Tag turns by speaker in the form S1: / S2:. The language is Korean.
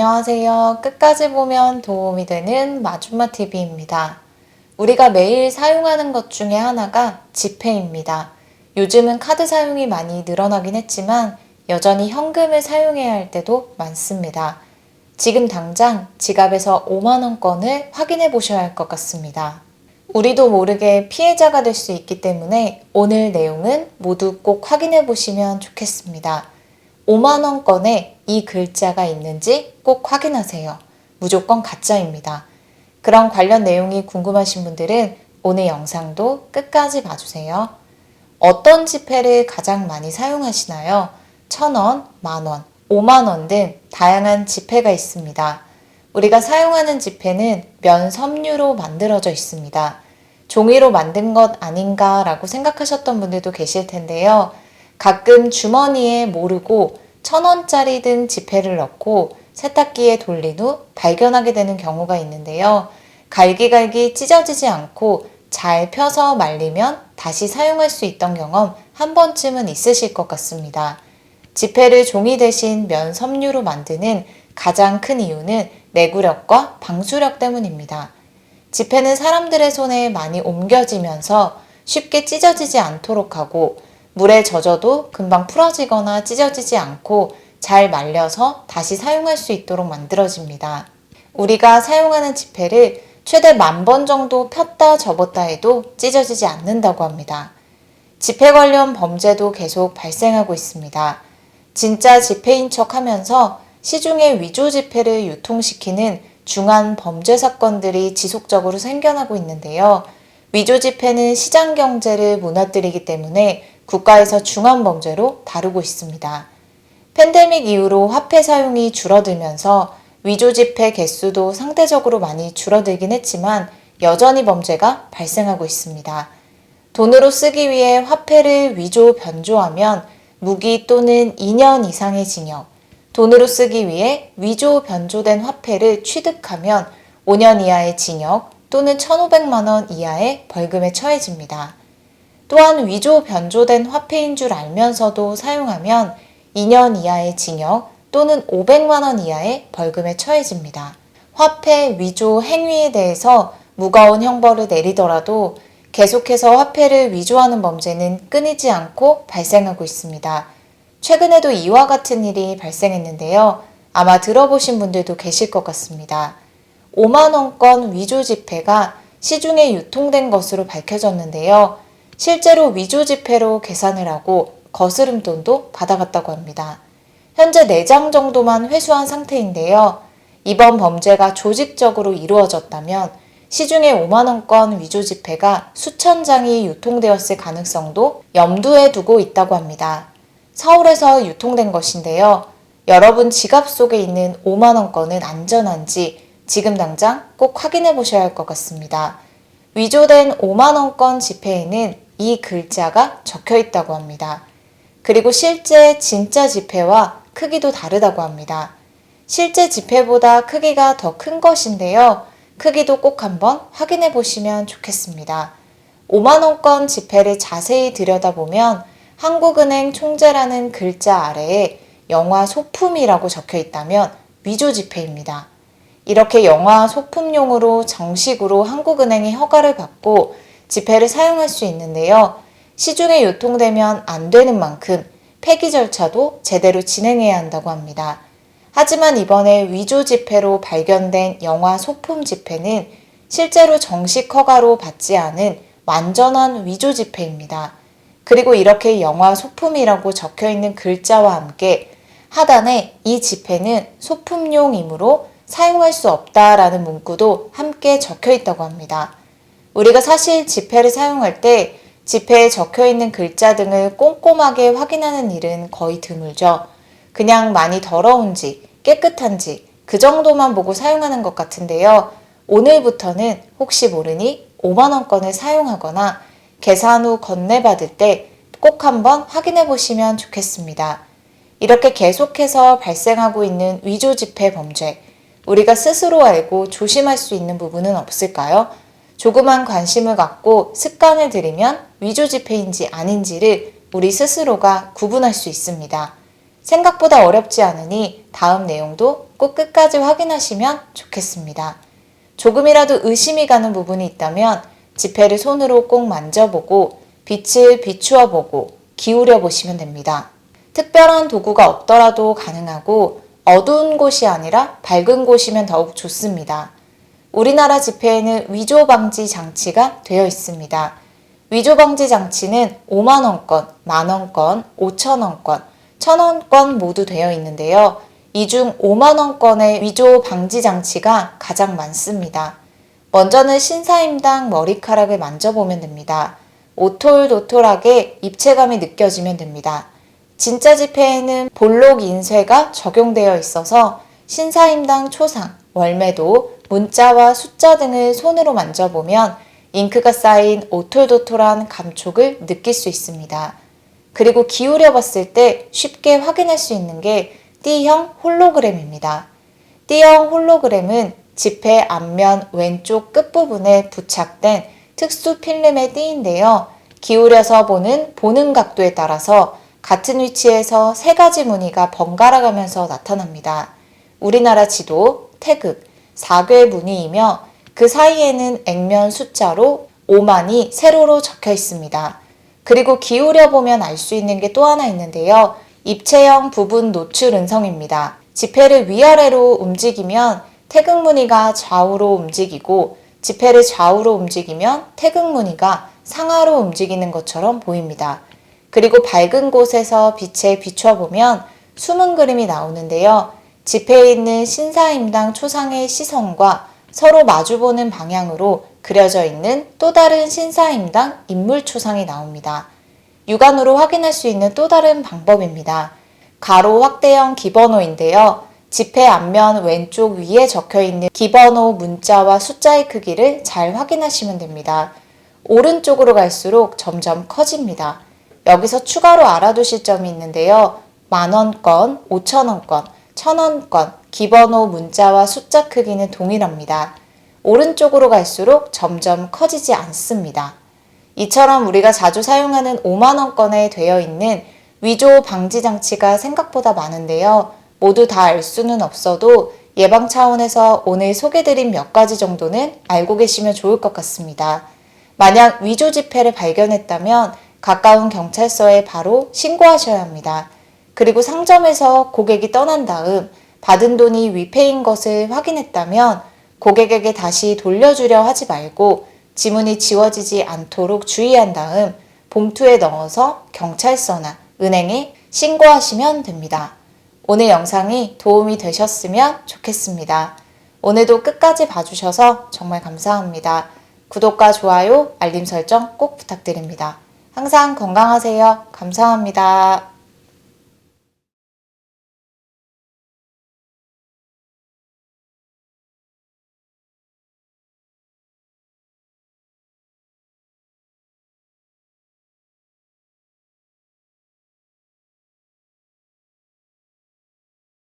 S1: 안녕하세요. 끝까지 보면 도움이 되는 마줌마TV입니다. 우리가 매일 사용하는 것 중에 하나가 지폐입니다. 요즘은 카드 사용이 많이 늘어나긴 했지만 여전히 현금을 사용해야 할 때도 많습니다. 지금 당장 지갑에서 5만원권을 확인해 보셔야 할 것 같습니다. 우리도 모르게 피해자가 될 수 있기 때문에 오늘 내용은 모두 꼭 확인해 보시면 좋겠습니다. 5만원권에 이 글자가 있는지 꼭 확인하세요. 무조건 가짜입니다. 그런 관련 내용이 궁금하신 분들은 오늘 영상도 끝까지 봐주세요. 어떤 지폐를 가장 많이 사용하시나요? 1,000원, 만원, 5만원 등 다양한 지폐가 있습니다. 우리가 사용하는 지폐는 면 섬유로 만들어져 있습니다. 종이로 만든 것 아닌가 라고 생각하셨던 분들도 계실 텐데요. 가끔 주머니에 모르고 1,000원짜리 등 지폐를 넣고 세탁기에 돌린 후 발견하게 되는 경우가 있는데요. 갈기갈기 찢어지지 않고 잘 펴서 말리면 다시 사용할 수 있던 경험 한 번쯤은 있으실 것 같습니다. 지폐를 종이 대신 면 섬유로 만드는 가장 큰 이유는 내구력과 방수력 때문입니다. 지폐는 사람들의 손에 많이 옮겨지면서 쉽게 찢어지지 않도록 하고 물에 젖어도 금방 풀어지거나 찢어지지 않고 잘 말려서 다시 사용할 수 있도록 만들어집니다. 우리가 사용하는 지폐를 최대 10,000번 정도 폈다 접었다 해도 찢어지지 않는다고 합니다. 지폐 관련 범죄도 계속 발생하고 있습니다. 진짜 지폐인 척 하면서 시중에 위조 지폐를 유통시키는 중한 범죄 사건들이 지속적으로 생겨나고 있는데요. 위조 지폐는 시장 경제를 무너뜨리기 때문에 국가에서 중한 범죄로 다루고 있습니다. 팬데믹 이후로 화폐 사용이 줄어들면서 위조 지폐 개수도 상대적으로 많이 줄어들긴 했지만 여전히 범죄가 발생하고 있습니다. 돈으로 쓰기 위해 화폐를 위조 변조하면 무기 또는 2년 이상의 징역, 돈으로 쓰기 위해 위조 변조된 화폐를 취득하면 5년 이하의 징역 또는 1,500만 원 이하의 벌금에 처해집니다. 또한 위조 변조된 화폐인 줄 알면서도 사용하면 2년 이하의 징역 또는 500만 원 이하의 벌금에 처해집니다. 화폐 위조 행위에 대해서 무거운 형벌을 내리더라도 계속해서 화폐를 위조하는 범죄는 끊이지 않고 발생하고 있습니다. 최근에도 이와 같은 일이 발생했는데요. 아마 들어보신 분들도 계실 것 같습니다. 5만원권 위조 지폐가 시중에 유통된 것으로 밝혀졌는데요. 실제로 위조 지폐로 계산을 하고 거스름돈도 받아갔다고 합니다. 현재 4장 정도만 회수한 상태인데요. 이번 범죄가 조직적으로 이루어졌다면 시중에 5만원권 위조 지폐가 수천 장이 유통되었을 가능성도 염두에 두고 있다고 합니다. 서울에서 유통된 것인데요. 여러분 지갑 속에 있는 5만원권은 안전한지 지금 당장 꼭 확인해 보셔야 할 것 같습니다. 위조된 5만원권 지폐에는 이 글자가 적혀 있다고 합니다. 그리고 실제 진짜 지폐와 크기도 다르다고 합니다. 실제 지폐보다 크기가 더 큰 것인데요. 크기도 꼭 한번 확인해 보시면 좋겠습니다. 5만원권 지폐를 자세히 들여다보면 한국은행 총재라는 글자 아래에 영화 소품이라고 적혀 있다면 위조 지폐입니다. 이렇게 영화 소품용으로 정식으로 한국은행의 허가를 받고 지폐를 사용할 수 있는데요. 시중에 유통되면 안 되는 만큼 폐기 절차도 제대로 진행해야 한다고 합니다. 하지만 이번에 위조 지폐로 발견된 영화 소품 지폐는 실제로 정식 허가로 받지 않은 완전한 위조 지폐입니다. 그리고 이렇게 영화 소품이라고 적혀 있는 글자와 함께 하단에 이 지폐는 소품용이므로 사용할 수 없다라는 문구도 함께 적혀 있다고 합니다. 우리가 사실 지폐를 사용할 때 지폐에 적혀 있는 글자 등을 꼼꼼하게 확인하는 일은 거의 드물죠. 그냥 많이 더러운지 깨끗한지 그 정도만 보고 사용하는 것 같은데요. 오늘부터는 혹시 모르니 5만원권을 사용하거나 계산 후 건네받을 때 꼭 한번 확인해 보시면 좋겠습니다. 이렇게 계속해서 발생하고 있는 위조 지폐 범죄, 우리가 스스로 알고 조심할 수 있는 부분은 없을까요? 조그만 관심을 갖고 습관을 들이면 위조 지폐인지 아닌지를 우리 스스로가 구분할 수 있습니다. 생각보다 어렵지 않으니 다음 내용도 꼭 끝까지 확인하시면 좋겠습니다. 조금이라도 의심이 가는 부분이 있다면 지폐를 손으로 꼭 만져보고 빛을 비추어 보고 기울여 보시면 됩니다. 특별한 도구가 없더라도 가능하고 어두운 곳이 아니라 밝은 곳이면 더욱 좋습니다. 우리나라 지폐에는 위조 방지 장치가 되어 있습니다. 위조 방지 장치는 5만원권, 만원권, 5천원권, 1,000원권 모두 되어 있는데요. 이 중 5만원권의 위조 방지 장치가 가장 많습니다. 먼저는 신사임당 머리카락을 만져보면 됩니다. 오톨도톨하게 입체감이 느껴지면 됩니다. 진짜 지폐에는 볼록 인쇄가 적용되어 있어서 신사임당 초상, 월매도, 문자와 숫자 등을 손으로 만져보면 잉크가 쌓인 오톨도톨한 감촉을 느낄 수 있습니다. 그리고 기울여 봤을 때 쉽게 확인할 수 있는 게 D형 홀로그램입니다. D형 홀로그램은 지폐 앞면 왼쪽 끝부분에 부착된 특수 필름의 띠인데요. 기울여서 보는 각도에 따라서 같은 위치에서 세 가지 무늬가 번갈아 가면서 나타납니다. 우리나라 지도, 태극, 4개 무늬이며 그 사이에는 액면 숫자로 5만이 세로로 적혀 있습니다. 그리고 기울여 보면 알 수 있는 게 또 하나 있는데요. 입체형 부분 노출 음성입니다. 지폐를 위아래로 움직이면 태극 무늬가 좌우로 움직이고 지폐를 좌우로 움직이면 태극 무늬가 상하로 움직이는 것처럼 보입니다. 그리고 밝은 곳에서 빛에 비춰보면 숨은 그림이 나오는데요. 지폐에 있는 신사임당 초상의 시선과 서로 마주보는 방향으로 그려져 있는 또 다른 신사임당 인물 초상이 나옵니다. 육안으로 확인할 수 있는 또 다른 방법입니다. 가로 확대형 기번호인데요. 지폐 앞면 왼쪽 위에 적혀있는 기번호 문자와 숫자의 크기를 잘 확인하시면 됩니다. 오른쪽으로 갈수록 점점 커집니다. 여기서 추가로 알아두실 점이 있는데요. 만원권, 5천원권, 1,000원권, 기번호 문자와 숫자 크기는 동일합니다. 오른쪽으로 갈수록 점점 커지지 않습니다. 이처럼 우리가 자주 사용하는 5만원권에 되어 있는 위조 방지 장치가 생각보다 많은데요. 모두 다 알 수는 없어도 예방 차원에서 오늘 소개드린 몇 가지 정도는 알고 계시면 좋을 것 같습니다. 만약 위조 지폐를 발견했다면 가까운 경찰서에 바로 신고하셔야 합니다. 그리고 상점에서 고객이 떠난 다음 받은 돈이 위패인 것을 확인했다면 고객에게 다시 돌려주려 하지 말고 지문이 지워지지 않도록 주의한 다음 봉투에 넣어서 경찰서나 은행에 신고하시면 됩니다. 오늘 영상이 도움이 되셨으면 좋겠습니다. 오늘도 끝까지 봐주셔서 정말 감사합니다. 구독과 좋아요, 알림 설정 꼭 부탁드립니다. 항상 건강하세요. 감사합니다.